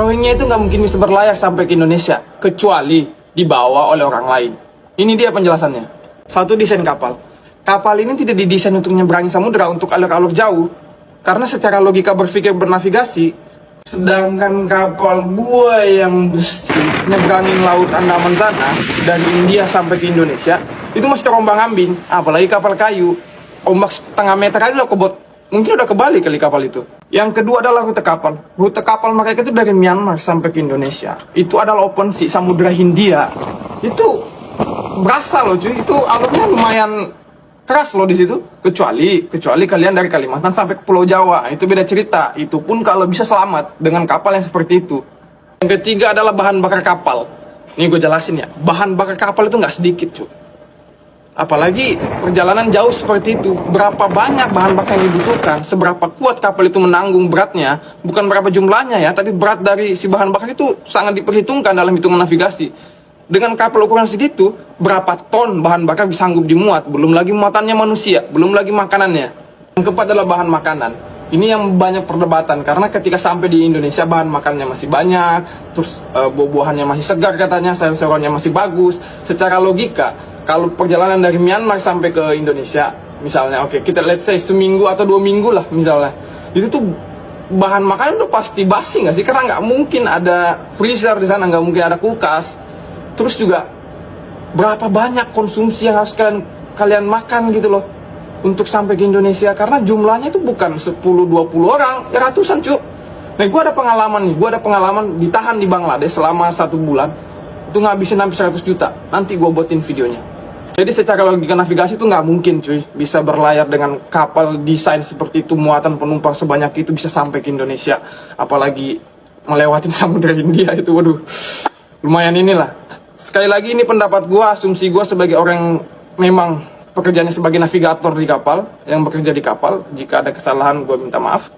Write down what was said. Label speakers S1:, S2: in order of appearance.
S1: Rohingya itu nggak mungkin bisa berlayar sampai ke Indonesia, kecuali dibawa oleh orang lain. Ini dia penjelasannya. Satu, desain kapal. Kapal ini tidak didesain untuk menyeberangi samudera, untuk alur-alur jauh. Karena secara logika berpikir bernavigasi, sedangkan kapal gua yang besi nyeberangin laut Andaman sana, dari India sampai ke Indonesia, itu masih terombang-ambing. Apalagi kapal kayu. Ombak setengah meter aja udah kebot. Mungkin udah kebalik kali kapal itu. Yang kedua adalah rute kapal. Rute kapal mereka itu dari Myanmar sampai ke Indonesia. Itu adalah open sea, Samudra Hindia. Itu berasa loh cuy. Itu alurnya lumayan keras loh di situ. Kecuali kalian dari Kalimantan sampai ke Pulau Jawa. Itu beda cerita. Itu pun kalau bisa selamat dengan kapal yang seperti itu. Yang ketiga adalah bahan bakar kapal. Ini gue jelasin ya. Bahan bakar kapal itu nggak sedikit cuy. Apalagi perjalanan jauh seperti itu, berapa banyak bahan bakar yang dibutuhkan, seberapa kuat kapal itu menanggung beratnya, bukan berapa jumlahnya ya, tapi berat dari si bahan bakar itu sangat diperhitungkan dalam hitungan navigasi. Dengan kapal ukuran segitu, berapa ton bahan bakar bisa sanggup dimuat, belum lagi muatannya manusia, belum lagi makanannya. Yang keempat adalah bahan makanan. Ini yang banyak perdebatan, karena ketika sampai di Indonesia bahan makanannya masih banyak, terus buah-buahannya masih segar katanya, sayur-sayurannya masih bagus. Secara logika, kalau perjalanan dari Myanmar sampai ke Indonesia, misalnya, oke, kita let's say seminggu atau 2 minggu lah misalnya, itu tuh bahan makanan tuh pasti basi nggak sih? Karena nggak mungkin ada freezer di sana, nggak mungkin ada kulkas. Terus juga berapa banyak konsumsi yang harus kalian makan gitu loh untuk sampai ke Indonesia, karena jumlahnya itu bukan 10-20 orang, ya ratusan cuy. Nah, gue ada pengalaman ditahan di Bangladesh selama 1 bulan, itu ngabisin hampir 100 juta. Nanti gue buatin videonya. Jadi secara logika navigasi itu nggak mungkin cuy bisa berlayar dengan kapal desain seperti itu, muatan penumpang sebanyak itu bisa sampai ke Indonesia, apalagi melewatin Samudra Hindia itu. Waduh, lumayan inilah. Sekali lagi ini pendapat gue, asumsi gue sebagai orang yang memang pekerjaannya sebagai navigator di kapal, yang bekerja di kapal. Jika ada kesalahan gue minta maaf.